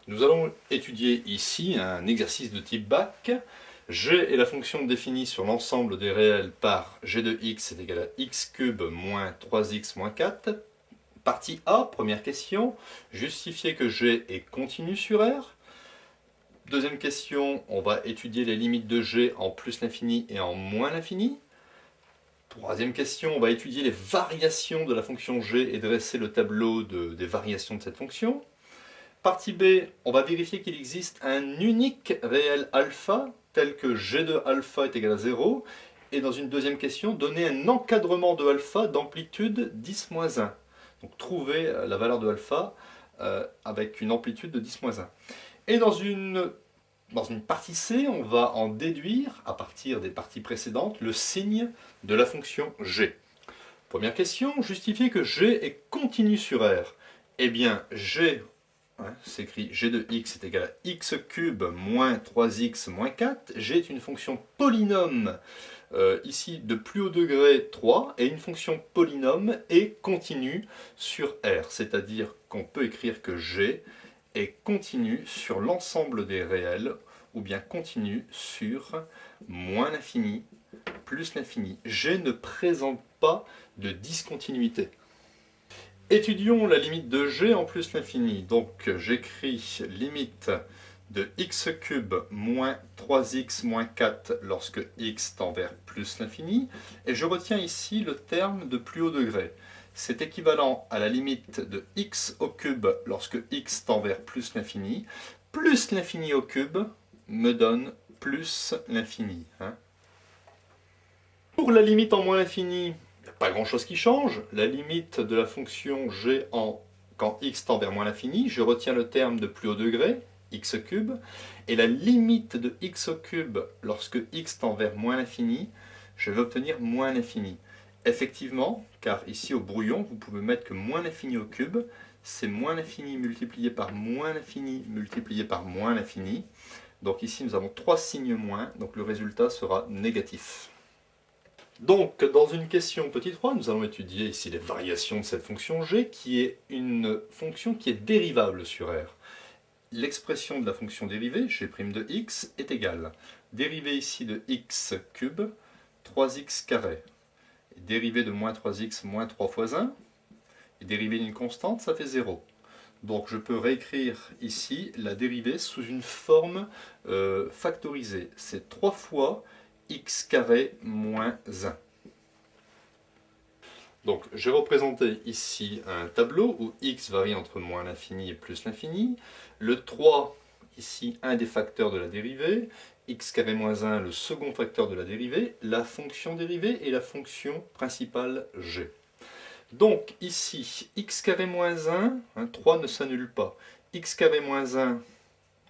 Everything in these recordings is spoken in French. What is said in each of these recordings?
Nous allons étudier ici un exercice de type bac. G est la fonction définie sur l'ensemble des réels par g de x est égal à x cube moins 3x moins 4. Partie A, première question, justifier que G est continu sur R. Deuxième question, on va étudier les limites de G en plus l'infini et en moins l'infini. Troisième question, on va étudier les variations de la fonction G et dresser le tableau des variations de cette fonction. Partie B, on va vérifier qu'il existe un unique réel alpha, tel que G de alpha est égal à 0. Et dans une deuxième question, donner un encadrement de alpha d'amplitude 10-1. Donc trouver la valeur de alpha avec une amplitude de 10-1. Et dans une partie C, on va en déduire, à partir des parties précédentes, le signe de la fonction G. Première question, justifier que G est continu sur R. Eh bien, G, s'écrit G de x est égal à x cube moins 3x moins 4. G est une fonction polynôme, ici de plus haut degré 3, et une fonction polynôme est continue sur R. C'est-à-dire qu'on peut écrire que G est continu sur l'ensemble des réels, ou bien continu sur moins l'infini plus l'infini. G ne présente pas de discontinuité. Étudions la limite de G en plus l'infini. Donc j'écris limite de x cube moins 3x moins 4 lorsque x tend vers plus l'infini. Et je retiens ici le terme de plus haut degré. C'est équivalent à la limite de x au cube lorsque x tend vers plus l'infini au cube me donne plus l'infini. Pour la limite en moins l'infini, il n'y a pas grand chose qui change. La limite de la fonction g quand x tend vers moins l'infini, je retiens le terme de plus haut degré, x cube, et la limite de x au cube lorsque x tend vers moins l'infini, je vais obtenir moins l'infini. Effectivement, car ici au brouillon, vous pouvez mettre que moins l'infini au cube, c'est moins l'infini multiplié par moins l'infini multiplié par moins l'infini. Donc ici nous avons 3 signes moins, donc le résultat sera négatif. Donc dans une question petit 3, nous allons étudier ici les variations de cette fonction g, qui est une fonction qui est dérivable sur R. L'expression de la fonction dérivée, g' de x, est égale dérivée ici de x cube, 3x carré. Dérivée de moins 3x moins 3 fois 1, et dérivée d'une constante, ça fait 0. Donc je peux réécrire ici la dérivée sous une forme factorisée. C'est 3 fois x carré moins 1. Donc j'ai représenté ici un tableau où x varie entre moins l'infini et plus l'infini. Le 3, ici, un des facteurs de la dérivée. X carré moins 1, le second facteur de la dérivée. La fonction dérivée et la fonction principale g. Donc ici, x carré moins 1, 3 ne s'annule pas. X carré moins 1,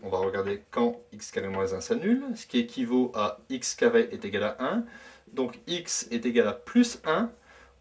on va regarder quand x carré moins 1 s'annule, ce qui équivaut à x carré est égal à 1. Donc x est égal à plus 1,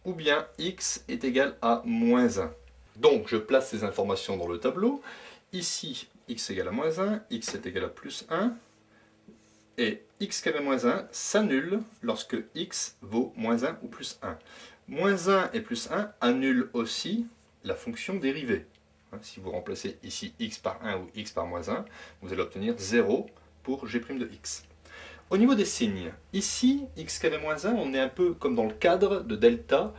ou bien x est égal à moins 1. Donc je place ces informations dans le tableau. Ici, x égale à moins 1, x est égal à plus 1. Et x carré moins 1 s'annule lorsque x vaut moins 1 ou plus 1. Moins 1 et plus 1 annulent aussi la fonction dérivée. Si vous remplacez ici x par 1 ou x par moins 1, vous allez obtenir 0 pour g' de x. Au niveau des signes, ici, x carré moins 1, on est un peu comme dans le cadre de delta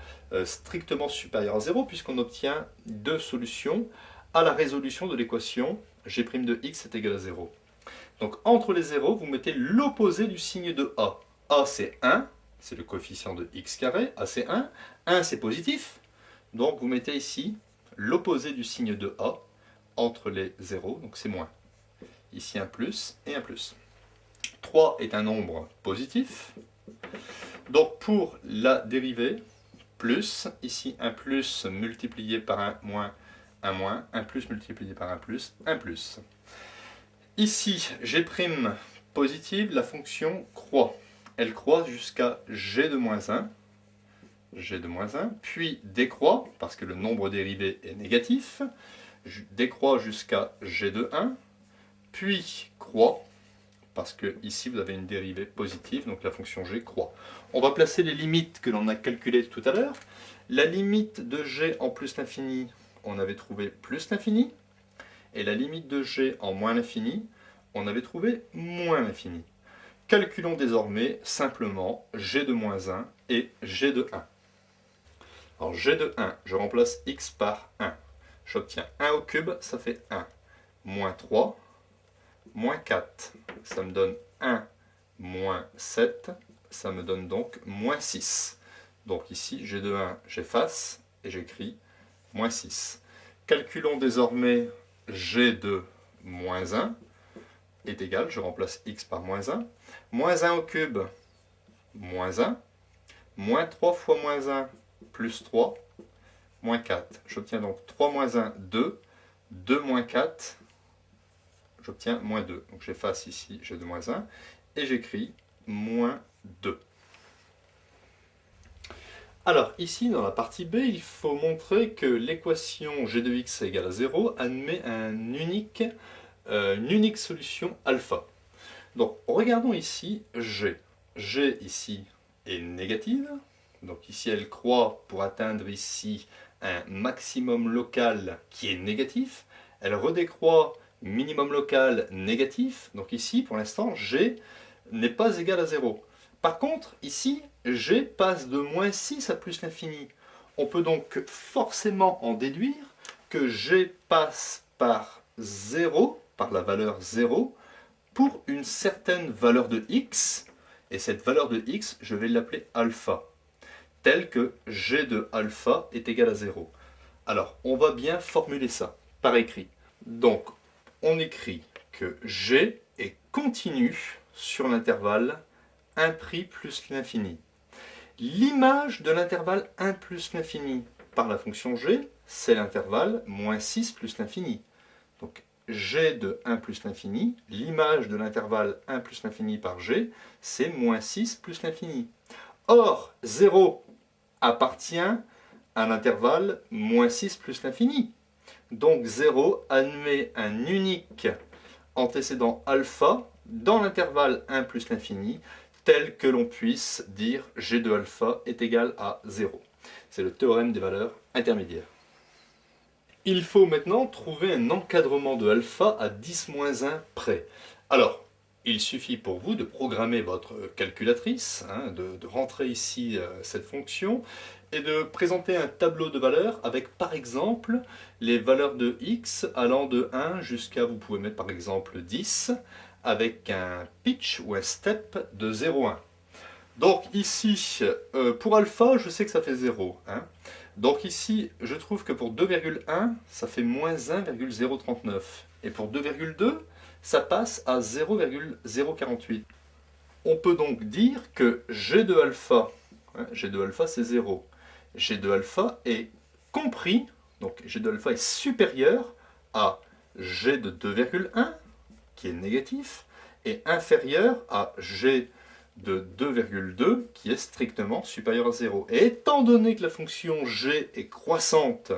strictement supérieur à 0, puisqu'on obtient deux solutions à la résolution de l'équation g' de x est égal à 0. Donc entre les 0, vous mettez l'opposé du signe de a. A c'est 1, c'est le coefficient de x carré, a c'est 1. 1 c'est positif, donc vous mettez ici l'opposé du signe de a entre les 0, donc c'est moins. Ici un plus et un plus. 3 est un nombre positif, donc pour la dérivée, plus, ici un plus multiplié par un moins, un plus multiplié par un plus, un plus. Ici, g' positive, la fonction croît. Elle croît jusqu'à g de moins 1, puis décroît, parce que le nombre dérivé est négatif, décroît jusqu'à g de 1, puis croît parce que ici vous avez une dérivée positive, donc la fonction g croît. On va placer les limites que l'on a calculées tout à l'heure. La limite de g en plus l'infini, on avait trouvé plus l'infini, et la limite de g en moins l'infini, on avait trouvé moins l'infini. Calculons désormais simplement g de moins 1 et g de 1. Alors g de 1, je remplace x par 1. J'obtiens 1 au cube, ça fait 1. Moins 3, moins 4. Ça me donne 1 moins 7. Ça me donne donc moins 6. Donc ici, g de 1, j'efface et j'écris moins 6. Calculons désormais g de moins 1 est égal, je remplace x par moins 1. Moins 1 au cube, moins 1. Moins 3 fois moins 1, plus 3, moins 4. J'obtiens donc 3 moins 1, 2. 2 moins 4, j'obtiens moins 2. Donc j'efface ici g de moins 1 et j'écris moins 2. Alors ici dans la partie B, il faut montrer que l'équation g de x égale à 0 admet une unique solution alpha. Donc regardons ici g. G ici est négative. Donc ici elle croît pour atteindre ici un maximum local qui est négatif. Elle redécroît minimum local négatif. Donc ici pour l'instant g n'est pas égal à 0. Par contre ici g passe de moins 6 à plus l'infini. On peut donc forcément en déduire que g passe par 0, par la valeur 0, pour une certaine valeur de x, et cette valeur de x, je vais l'appeler alpha, telle que g de alpha est égal à 0. Alors, on va bien formuler ça par écrit. Donc, on écrit que g est continu sur l'intervalle 1' plus l'infini. L'image de l'intervalle 1 plus l'infini par la fonction g, c'est l'intervalle moins 6 plus l'infini. Donc, g de 1 plus l'infini, l'image de l'intervalle 1 plus l'infini par g, c'est moins 6 plus l'infini. Or, 0 appartient à l'intervalle moins 6 plus l'infini. Donc 0 admet un unique antécédent alpha dans l'intervalle 1 plus l'infini, tel que l'on puisse dire g de alpha est égal à 0. C'est le théorème des valeurs intermédiaires. Il faut maintenant trouver un encadrement de alpha à 10-1 près. Alors, il suffit pour vous de programmer votre calculatrice, de rentrer ici cette fonction, et de présenter un tableau de valeurs avec par exemple les valeurs de x allant de 1 jusqu'à, vous pouvez mettre par exemple 10, avec un pitch ou un step de 0,1. Donc ici, pour alpha, je sais que ça fait 0. Donc ici, je trouve que pour 2,1, ça fait moins 1,039. Et pour 2,2, ça passe à 0,048. On peut donc dire que g de alpha, g de alpha c'est 0. G de alpha est compris, donc g de alpha est supérieur à g de 2,1, qui est négatif, et inférieur à g de 2,2 qui est strictement supérieur à 0. Et étant donné que la fonction g est croissante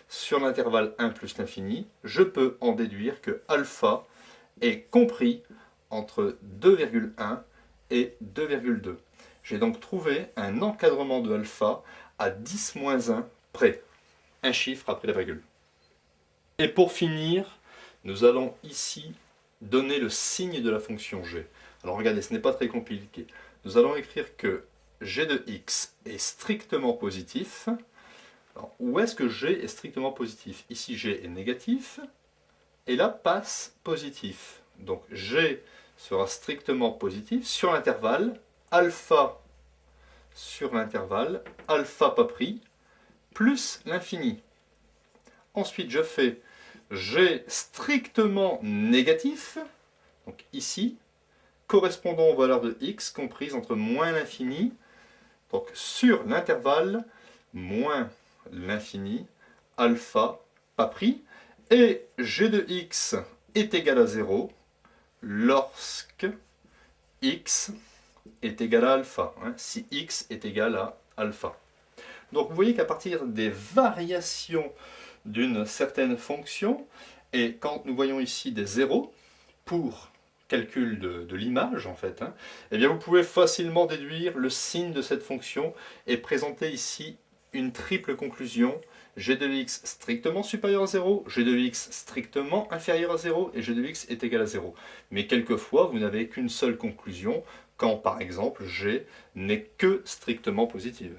sur l'intervalle 1 plus l'infini, je peux en déduire que alpha est compris entre 2,1 et 2,2. J'ai donc trouvé un encadrement de alpha à 10-1 près, un chiffre après la virgule. Et pour finir, nous allons ici donner le signe de la fonction g. Alors regardez, ce n'est pas très compliqué. Nous allons écrire que g de x est strictement positif. Alors, où est-ce que g est strictement positif? Ici, g est négatif, et là, passe positif. Donc g sera strictement positif sur l'intervalle alpha sur l'intervalle alpha pas pris plus l'infini. Ensuite, je fais g strictement négatif, donc ici, correspondant aux valeurs de x comprises entre moins l'infini, donc sur l'intervalle moins l'infini, alpha pas pris, et g de x est égal à 0 lorsque x est égal à alpha, si x est égal à alpha. Donc vous voyez qu'à partir des variations d'une certaine fonction, et quand nous voyons ici des zéros, pour calcul de l'image en fait, hein, eh bien vous pouvez facilement déduire le signe de cette fonction et présenter ici une triple conclusion: g de x strictement supérieur à 0, g de x strictement inférieur à 0 et g de x est égal à 0. Mais quelquefois vous n'avez qu'une seule conclusion quand par exemple g n'est que strictement positive.